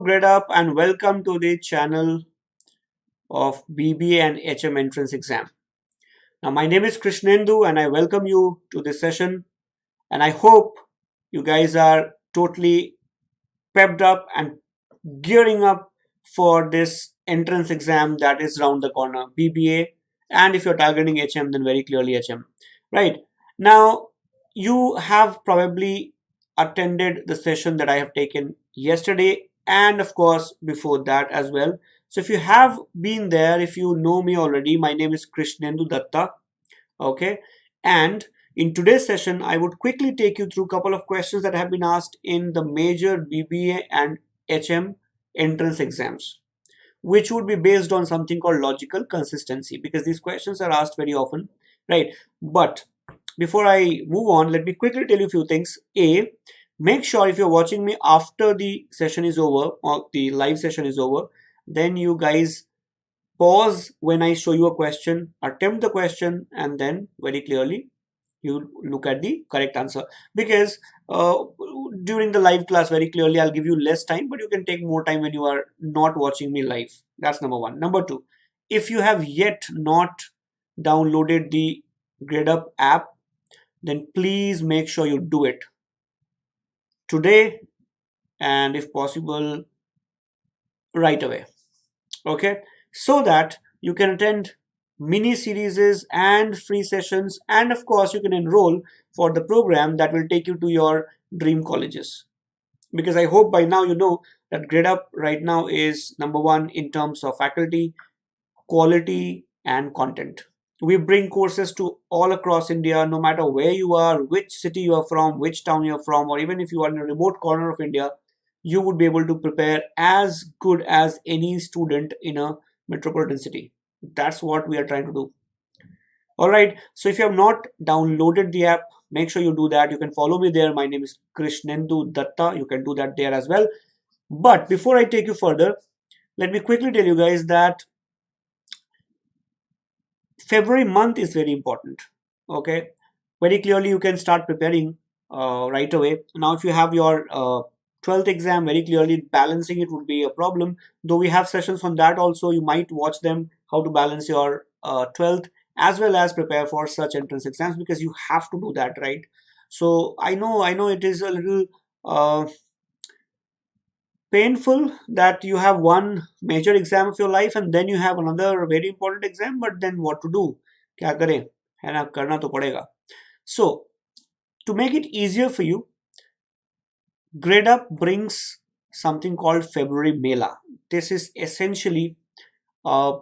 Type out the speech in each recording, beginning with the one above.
Gradeup and welcome to the channel of BBA and HM Entrance Exam. Now, my name is Krishnendu and I welcome you to this session. And I hope you guys are totally pepped up and gearing up for this entrance exam that is round the corner, BBA. And if you're targeting HM, then very clearly HM. Right now, you have probably attended the session that I have taken yesterday and of course before that as well. So if you have been there, if you know me already, my name is Krishnendu Datta. Okay, and in today's session I would quickly take you through a couple of questions that have been asked in the major BBA and HM entrance exams, which would be based on something called logical consistency, because these questions are asked very often, right? But before I move on, let me quickly tell you a few things. A, make sure if you're watching me after the session is over or the live session is over, then you guys pause when I show you a question, attempt the question, and then very clearly you look at the correct answer. Because during the live class, very clearly I'll give you less time, but you can take more time when you are not watching me live. That's number one. Number two, if you have yet not downloaded the Gradeup app, then please make sure you do it today and if possible right away. Okay, so that you can attend mini series and free sessions, and of course you can enroll for the program that will take you to your dream colleges. Because I hope by now you know that Gradeup right now is number one in terms of faculty, quality, and content. We bring courses to all across India, no matter where you are, which city you are from, which town you are from, or even if you are in a remote corner of India, you would be able to prepare as good as any student in a metropolitan city. That's what we are trying to do. All right. So if you have not downloaded the app, make sure you do that. You can follow me there. My name is Krishnendu Datta. You can do that there as well. But before I take you further, let me quickly tell you guys that February month is very important. Okay, very clearly you can start preparing right away. Now, if you have your 12th exam, very clearly balancing it would be a problem. Though we have sessions on that also, you might watch them how to balance your 12th as well as prepare for such entrance exams, because you have to do that, right? So I know it is a little uh, painful that you have one major exam of your life and then you have another very important exam, but then what to do, क्या करें, है ना, करना तो पड़ेगा. So to make it easier for you, Gradeup brings something called February Mela. This is essentially a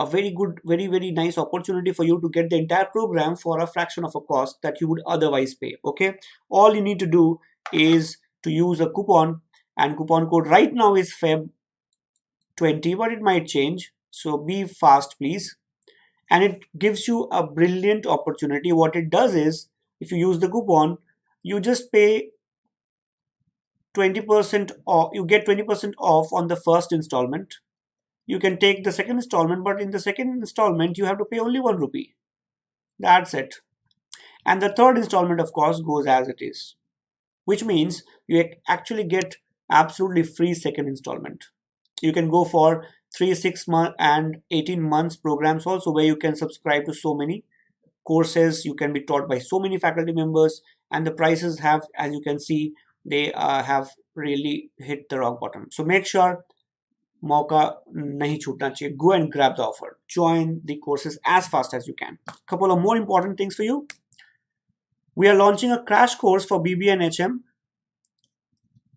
very good, very nice opportunity for you to get the entire program for a fraction of a cost that you would otherwise pay. Okay, all you need to do is to use a coupon, and coupon code right now is Feb 20, but it might change, so be fast please. And it gives you a brilliant opportunity. What it does is, if you use the coupon, you just pay 20% off, you get 20% off on the first installment. You can take the second installment, but in the second installment you have to pay only 1 rupee. That's it. And the third installment of course goes as it is, which means you actually get absolutely free second installment. You can go for 3, 6 month and 18 months programs also, where you can subscribe to so many courses. You can be taught by so many faculty members, and the prices have, as you can see, they have really hit the rock bottom. So make sure मौका नहीं छूटना चाहिए. Go and grab the offer. Join the courses as fast as you can. Couple of more important things for you. We are launching a crash course for BBA and HM.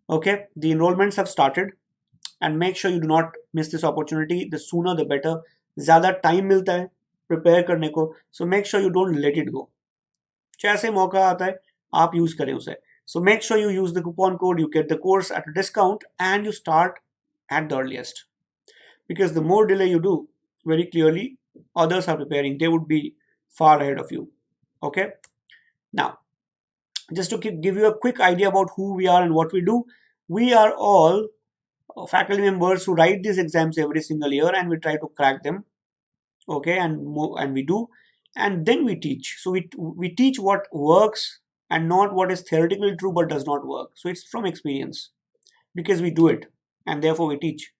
Okay, the enrollments have started, and make sure you do not miss this opportunity. The sooner the better. ज़्यादा time मिलता है prepare करने को, so make sure you don't let it go. जैसे मौका आता है आप यूज करें उसे. So make sure you use the coupon code, you get the course at a discount, and you start at the earliest. Because the more delay you do, very clearly others are preparing, they would be far ahead of you. Okay, now just to give you a quick idea about who we are and what we do. We are all faculty members who write these exams every single year, and we try to crack them. Okay, and we do, and then we teach. So we teach what works and not what is theoretically true but does not work. So it's from experience, because we do it. and therefore we teach.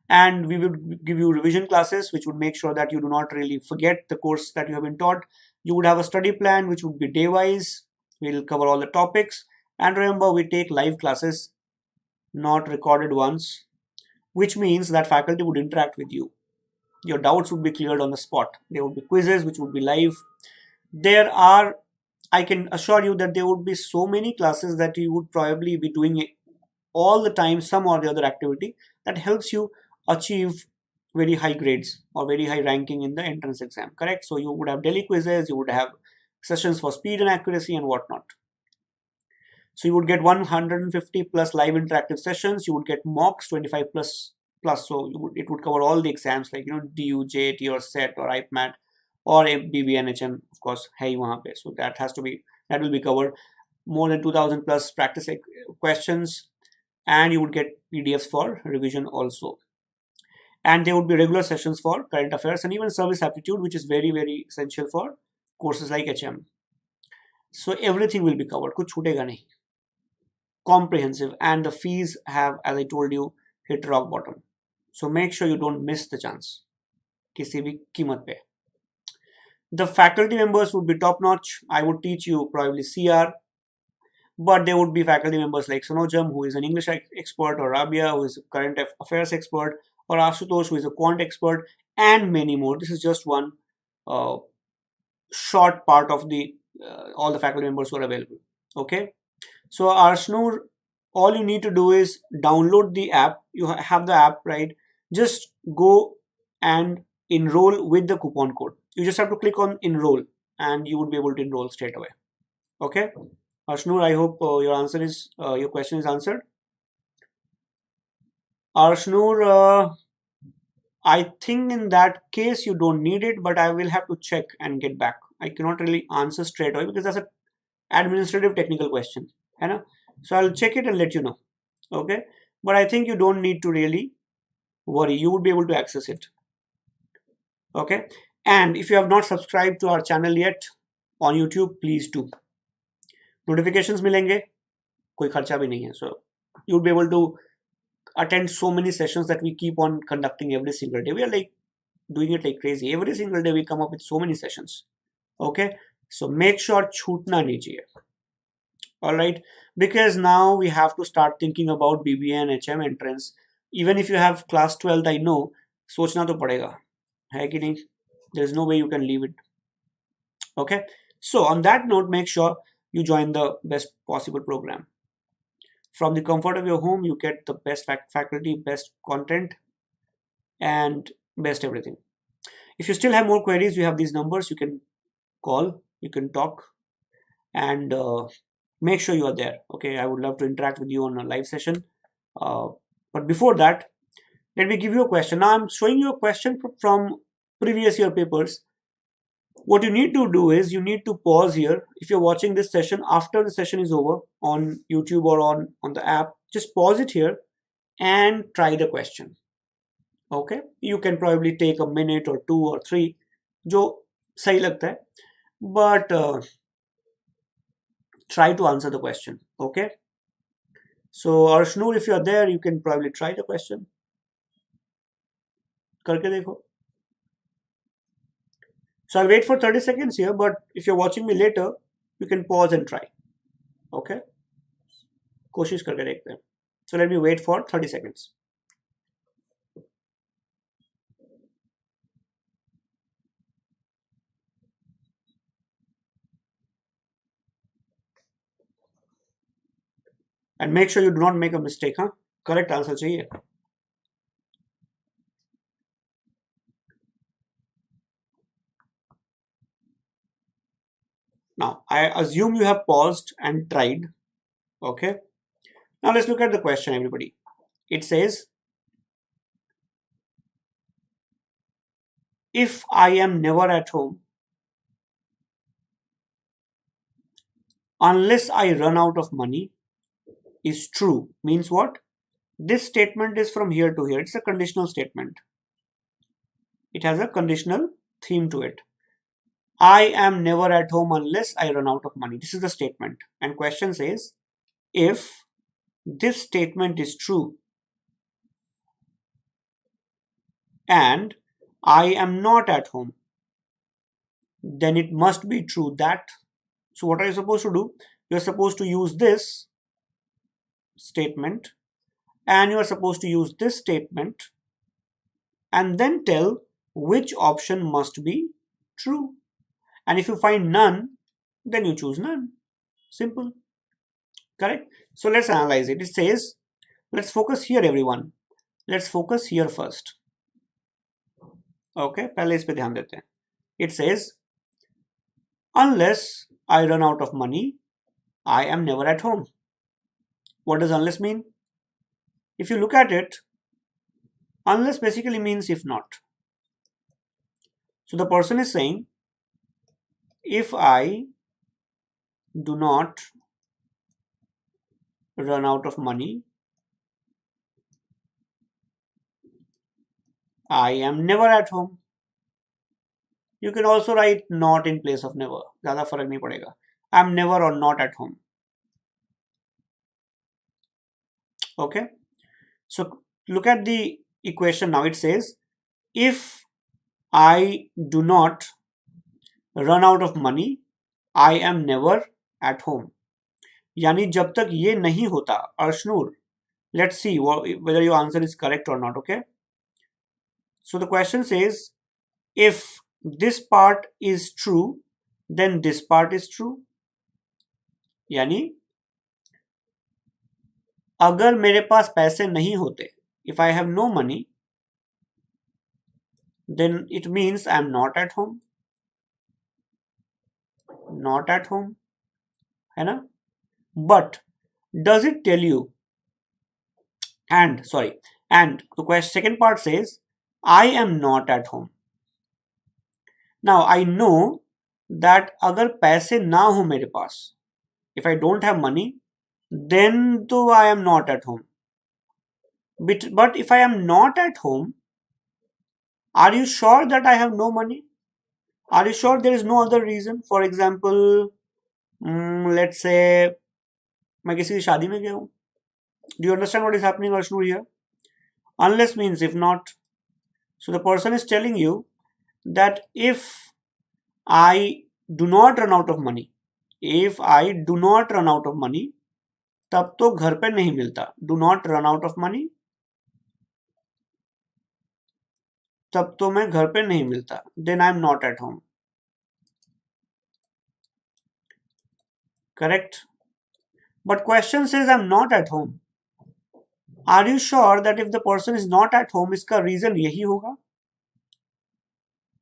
And we would give you revision classes, which would make sure that you do not really forget the course that you have been taught. You would have a study plan, which would be day wise. We'll cover all the topics. And remember, we take live classes, not recorded ones, which means that faculty would interact with you. Your doubts would be cleared on the spot. There would be quizzes, which would be live. I can assure you that there would be so many classes that you would probably be doing all the time, some or the other activity that helps you achieve very high grades or very high ranking in the entrance exam, correct? So you would have daily quizzes, you would have sessions for speed and accuracy and whatnot. So you would get 150 plus live interactive sessions. You would get mocks 25 plus. So it would cover all the exams like DU, JAT or SET or IPMAT or BBA and HM, of course, hai wahan pe. So that will be covered. More than 2000 plus practice questions, and you would get PDFs for revision also. And there would be regular sessions for current affairs and even service aptitude, which is very, very essential for courses like HM. So everything will be covered. Kuch chutega nahi. Comprehensive, and the fees have, as I told you, hit rock bottom. So make sure you don't miss the chance. Kisi bhi कीमत पे. The faculty members would be top notch. I would teach you probably CR, but there would be faculty members like Sonojam, who is an English expert, or Rabia, who is a current affairs expert, or Ashutosh, who is a quant expert, and many more. This is just one short part of the all the faculty members who are available. Okay, so Arshnur, all you need to do is download the app. You have the app, right? Just go and enroll with the coupon code. You just have to click on enroll and you would be able to enroll straight away. Okay, Arshnur, I hope your question is answered. Arshnur, I think in that case you don't need it, but I will have to check and get back. I cannot really answer straight away because that's an administrative technical question, so I'll check it and let you know. Okay, but I think you don't need to really worry. You would be able to access it. Okay, and if you have not subscribed to our channel yet on YouTube, please do. Notifications milenge, koi kharcha bhi nahi hai. So you would be able to attend so many sessions that we keep on conducting every single day. We are like doing it like crazy. Every single day we come up with so many sessions. Okay, so make sure chutna nahi chahiye. All right, because now we have to start thinking about BBA and HM entrance. Even if you have class 12th, I know, sochna to padega. Hai ki nahi? There's no way you can leave it. Okay, so on that note, make sure you join the best possible program. From the comfort of your home, you get the best faculty, best content, and best everything. If you still have more queries, you have these numbers. You can call, you can talk, and make sure you are there. Okay, I would love to interact with you on a live session. But before that, let me give you a question. Now I'm showing you a question from previous year papers. What you need to do is you need to pause here. If you're watching this session after the session is over on YouTube or on the app, just pause it here and try the question. Okay, you can probably take a minute or 2 or 3, jo sahi lagta hai, but try to answer the question. Okay, so Arshnur, if you are there, you can probably try the question. Karke dekho. So I'll wait for 30 seconds here, but if you're watching me later, you can pause and try. Okay, koshish karke dekhte hain. So let me wait for 30 seconds. And make sure you do not make a mistake, huh? Correct answer chahiye. Now, I assume you have paused and tried. Okay. Now let's look at the question, everybody. It says, if I am never at home unless I run out of money is true. Means what? This statement is from here to here. It's a conditional statement. It has a conditional theme to it. I am never at home unless I run out of money. This is the statement. And question says, if this statement is true, and I am not at home, then it must be true that. So what are you supposed to do? You're supposed to use this statement and you are supposed to use this statement and then tell which option must be true. And if you find none, then you choose none. Simple. Correct? So let's analyze it. It says, let's focus here everyone. Let's focus here first. Okay, पहले इस पे ध्यान देते हैं. It says, unless I run out of money, I am never at home. What does unless mean? If you look at it, unless basically means if not. So the person is saying, if I do not run out of money, I am never at home. You can also write not in place of never. ज़्यादा फर्क नहीं पड़ेगा. I am never or not at home. Okay. So look at the equation now. It says, if I do not run out of money, I am never at home. यानी जब तक ये नहीं होता, Arshnur, let's see whether your answer is correct or not. Okay. So the question says, if this part is true, then this part is true. यानी अगर मेरे पास पैसे नहीं होते, if I have no money, then it means I am not at home. Not at home. है ना? But does it tell you? And the second part says, I am not at home. Now I know that अगर पैसे ना हो मेरे पास, if I don't have money, then तो I am not at home. But if I am not at home, are you sure that I have no money? Are you sure there is no other reason? For example, let's say मैं किसी की शादी में गया हूँ. Do you understand what is happening, Arshnur, here? Unless means if not. So the person is telling you that if I do not run out of money, तब तो घर पे नहीं मिलता. Do not run out of money, तब तो मैं घर पे नहीं मिलता. Then I am not at home. Correct? But question says I am not at home. Are you sure that if the person is not at home, इसका reason यही होगा?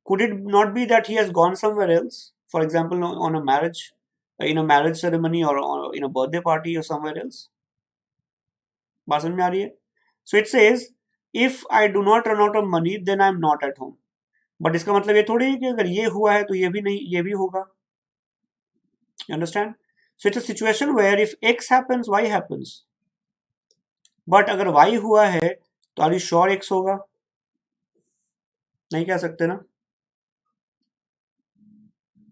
Could it not be that he has gone somewhere else? For example, on a marriage, in a marriage ceremony or in a birthday party or somewhere else? बात समझ में आ रही है? So it says, if I do not run out of money, then I am not at home. But इसका मतलब ये थोड़ी है कि अगर ये हुआ है तो ये भी नहीं, ये भी होगा. You understand? So it's a situation where if X happens, Y happens. But अगर Y हुआ है तो are you sure X होगा? नहीं कह सकते ना?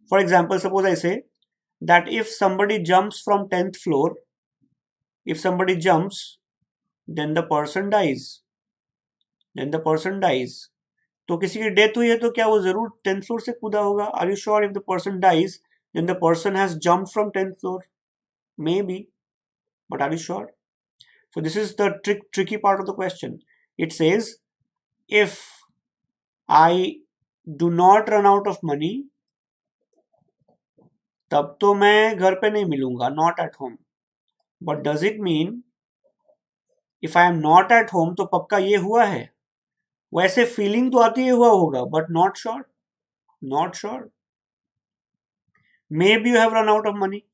For example, suppose I say that if somebody jumps from 10th floor, if somebody jumps, then the person dies. Then the person dies. तो किसी की डेथ हुई है तो क्या वो जरूर 10th floor से कूदा होगा? Are you sure if the person dies, then the person has jumped from 10th floor? Maybe. But are you sure? So this is the tricky part of the question. It says, if I do not run out of money, तब तो मैं घर पे नहीं मिलूंगा. Not at home. But does it mean if I am not at home तो पक्का ये हुआ है? वैसे फीलिंग तो आती है हुआ होगा, but not sure. Not sure. Maybe you have run out of money.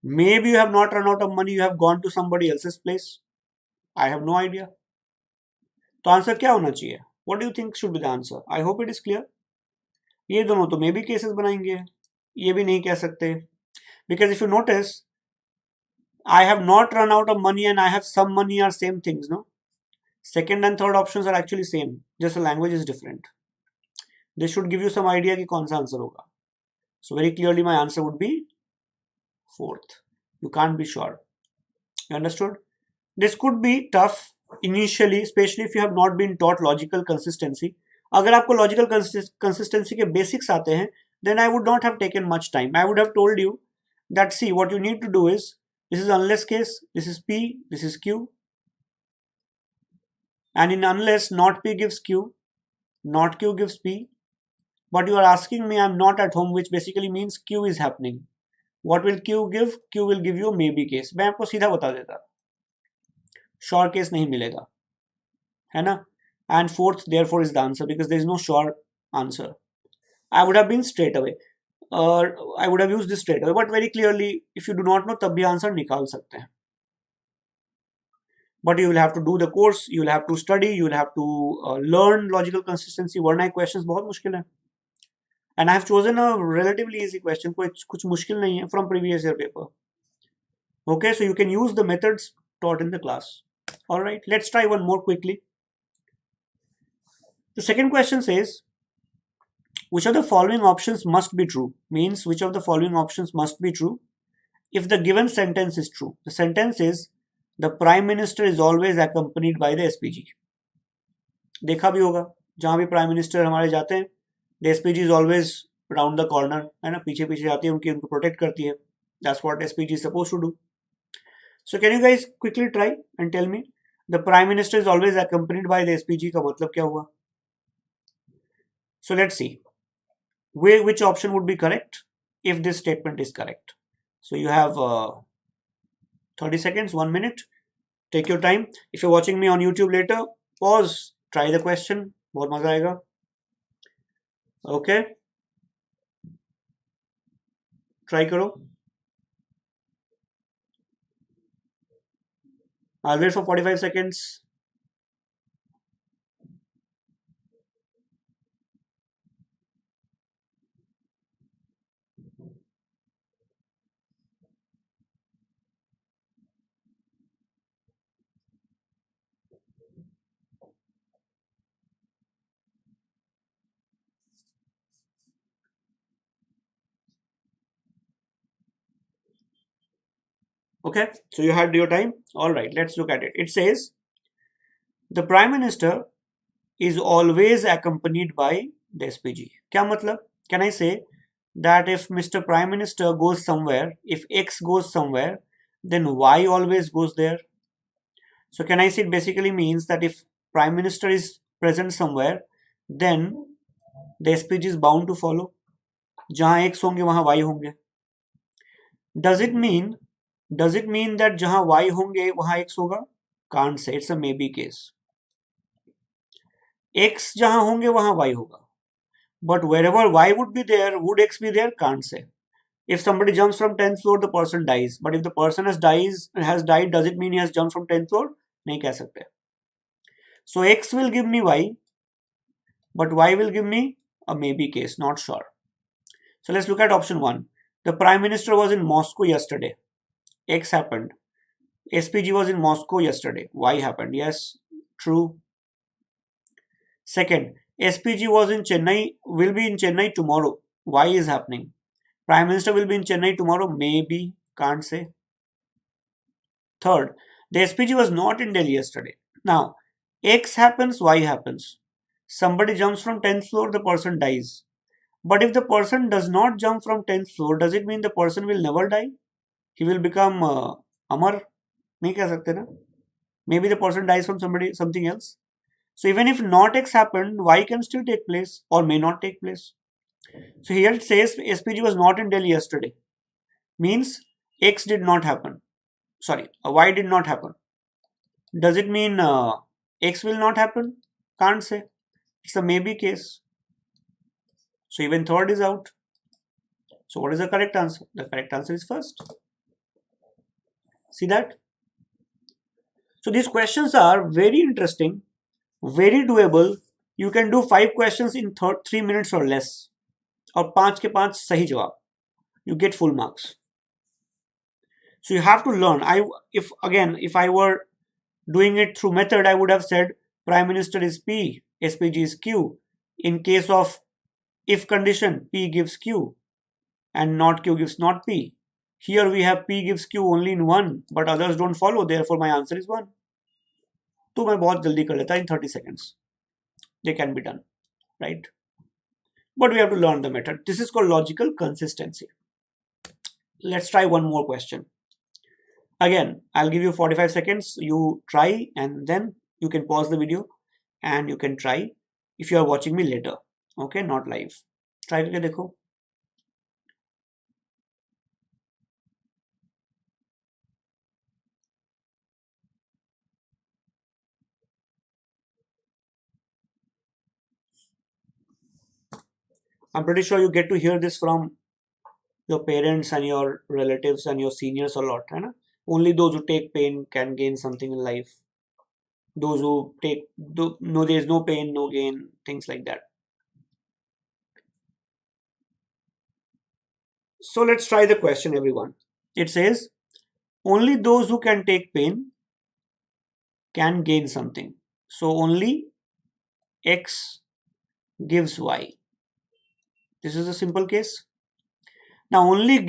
Maybe you have not run out of money. You have gone to somebody else's place. I have no idea. तो answer क्या होना चाहिए? What do you think should be the answer? I hope it is clear. ये दोनों तो maybe cases बनाएंगे. ये भी नहीं कह सकते. Because if you notice, I have not run out of money and I have some money are same things, no? Second and third options are actually same. Just the language is different. This should give you some idea कि कौन सा answer होगा. So very clearly my answer would be fourth. You can't be sure. You understood? This could be tough initially, especially if you have not been taught logical consistency. अगर आपको logical consistency के basics आते हैं, then I would not have taken much time. I would have told you that, see, what you need to do is, this is unless case, this is P, this is Q, and in unless, not P gives Q, not Q gives P, but you are asking me I'm not at home, which basically means Q is happening. What will Q give? Q will give you maybe case. मैं आपको सीधा बता देता, sure case नहीं मिलेगा, है ना? And fourth, therefore, is the answer, because there is no sure answer. I would have been straight away, I would have used this straight away, but very clearly, if you do not know, तब भी answer निकाल सकते हैं. But you will have to do the course, you will have to study, you will have to learn logical consistency. वरना questions बहुत मुश्किल है. And I have chosen a relatively easy question, कुछ मुश्किल नहीं है, from previous year paper. Okay, so you can use the methods taught in the class. All right, let's try one more quickly. The second question says, which of the following options must be true? Means, which of the following options must be true if the given sentence is true? The sentence is, the Prime Minister is always accompanied by the SPG. देखा भी होगा, जहां भी Prime Minister हमारे जाते हैं, the SPG is always round the corner, है ना, पीछे पीछे जाती है, उनको प्रोटेक्ट करती है. That's what SPG is supposed to do. So can you guys quickly try and tell me, the Prime Minister is always accompanied by the SPG का मतलब क्या हुआ? So let's see, which option would be correct if this statement is correct. So you have 30 seconds, 1 minute. Take your time. If you're watching me on YouTube later, pause, try the question. बहुत मजा आएगा. Okay. Try करो. I'll wait for 45 seconds. Okay, so you had your time. All right, let's look at it. It says, the Prime Minister is always accompanied by the SPG. क्या मतलब? Can I say that if Mr. Prime Minister goes somewhere, if X goes somewhere, then Y always goes there? So can I say it basically means that if Prime Minister is present somewhere, then the SPG is bound to follow. जहाँ X होंगे वहाँ Y होंगे. Does it mean that जहाँ Y होंगे वहाँ X होगा? Can't say. It's a maybe case. X जहाँ होंगे वहाँ Y होगा. But wherever Y would be there, would X be there? Can't say. If somebody jumps from 10th floor, the person dies. But if the person has died, does it mean he has jumped from 10th floor? नहीं कह सकते. So X will give me Y, but Y will give me a maybe case, not sure. So let's look at option 1. The Prime Minister was in Moscow yesterday. X happened. SPG was in Moscow yesterday. Y happened. Yes, true. Second, SPG was in Chennai, will be in Chennai tomorrow. Y is happening. Prime Minister will be in Chennai tomorrow. Maybe, can't say. Third, the SPG was not in Delhi yesterday. Now, X happens, Y happens. Somebody jumps from 10th floor, the person dies. But if the person does not jump from 10th floor, does it mean the person will never die? He will become Amar? नहीं कह सकते ना. Maybe the person dies from something else. So even if not X happened, Y can still take place or may not take place. So here it says SPG was not in Delhi yesterday. Means X did not happen. Sorry, Y did not happen. Does it mean X will not happen? Can't say. It's a maybe case. So even third is out. So what is the correct answer? The correct answer is first. See that? So these questions are very interesting, very doable. You can do 5 questions in 3 minutes or less. और 5 के 5 सही जवाब. You get full marks. So you have to learn. If I were doing it through method, I would have said Prime Minister is P, SPG is Q. In case of if condition, P gives Q and not Q gives not P. Here we have P gives Q only in 1, but others don't follow. Therefore, my answer is 1. तो मैं बहुत जल्दी कर लेता in 30 seconds. They can be done. right? But we have to learn the method. This is called logical consistency. Let's try one more question. Again, I'll give you 45 seconds. You try and then you can pause the video and you can try if you are watching me later. Okay, not live. Try करके देखो. I'm pretty sure you get to hear this from your parents and your relatives and your seniors a lot, है ना? Only those who take pain can gain something in life. Those who no, there is no pain, no gain, things like that. So let's try the question, everyone. It says, only those who can take pain can gain something. So only X gives Y. This is a simple case. Now only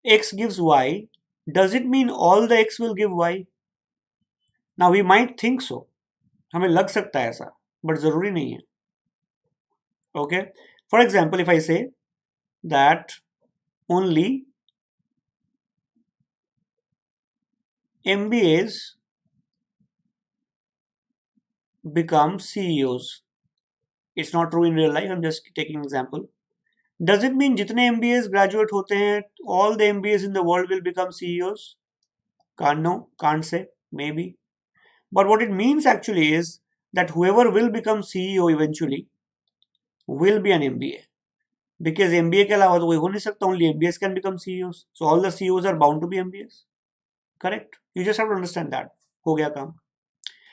X gives Y. Does it mean all the X will give Y? Now we might think so. हमें लग सकता है ऐसा, but जरूरी नहीं है. Okay. For example, if I say that only MBAs become CEOs. It's not true in real life. I'm just taking an example. Does it mean जितने MBAs graduate होते हैं, all the MBAs in the world will become CEOs? Can't know, can't say, maybe. But what it means actually is that whoever will become CEO eventually will be an MBA. Because MBA के अलावा तो कोई हो नहीं सकता, only MBAs can become CEOs. So all the CEOs are bound to be MBAs. Correct? You just have to understand that. हो गया काम.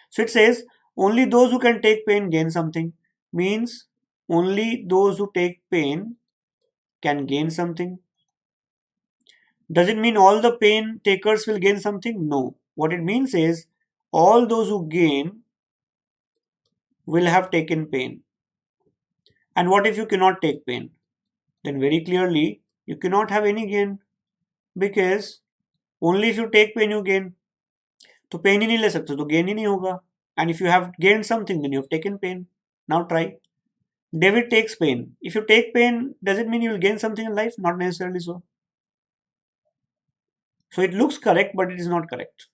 So it says, only those who can take pain gain something. Means only those who take pain can gain something. Does it mean all the pain takers will gain something? No. What it means is all those who gain will have taken pain. And what if you cannot take pain? Then very clearly you cannot have any gain, because only if you take pain you gain. तो pain ही नहीं ले सकते तो gain ही नहीं होगा. And if you have gained something, then you have taken pain. Now try. David takes pain. If you take pain, does it mean you will gain something in life? Not necessarily so. So it looks correct, but it is not correct.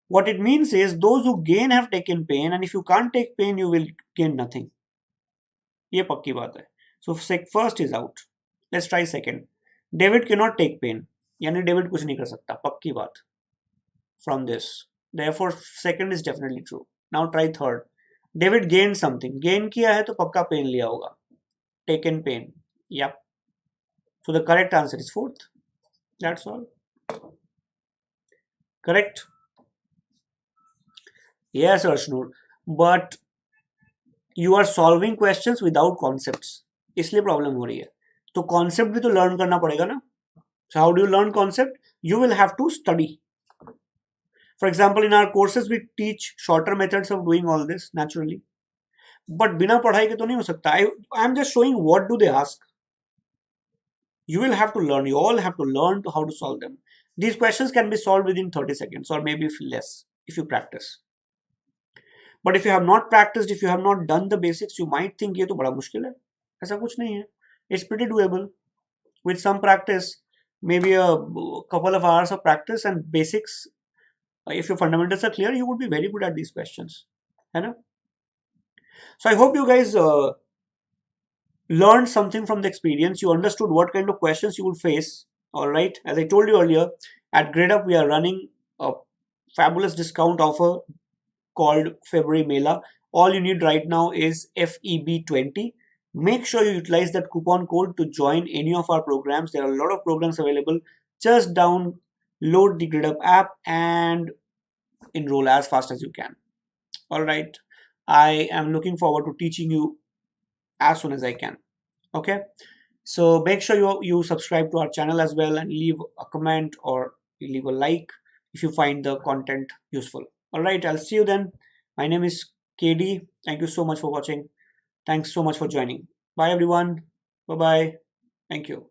What it means is those who gain have taken pain, and if you can't take pain, you will gain nothing. ये पक्की बात है. So first is out. Let's try second. David cannot take pain. यानी David कुछ नहीं कर सकता. पक्की बात. From this. Therefore, second is definitely true. Now try third. David gained something. Gain किया है तो पक्का pain लिया होगा. Taken pain. Yep. So the correct answer is fourth. That's all. Correct? Yes, Arshnur. But you are solving questions without concepts. इसलिए problem हो रही है. तो concept भी तो learn करना पड़ेगा ना. So how do you learn concept? You will have to study. For example, in our courses we teach shorter methods of doing all this naturally. But बिना पढ़ाई के तो नहीं हो सकता. I am just showing what do they ask. You will have to learn. You all have to learn how to solve them. These questions can be solved within 30 seconds or maybe less if you practice. But if you have not practiced, if you have not done the basics, you might think ये तो बड़ा मुश्किल है. ऐसा कुछ नहीं है. It's pretty doable. With some practice, maybe a couple of hours of practice and basics, if your fundamentals are clear, you would be very good at these questions. है ना? So I hope you guys learned something from the experience. You understood what kind of questions you would face. All right. As I told you earlier, at Gradeup we are running a fabulous discount offer called February Mela. All you need right now is FEB20. Make sure you utilize that coupon code to join any of our programs. There are a lot of programs available. Just download the Gradeup app and enroll as fast as you can. All right. I am looking forward to teaching you as soon as I can. Okay. So make sure you subscribe to our channel as well and leave a comment or leave a like if you find the content useful. All right. I'll see you then. My name is KD. Thank you so much for watching. Thanks so much for joining. Bye everyone. Bye-bye. Thank you.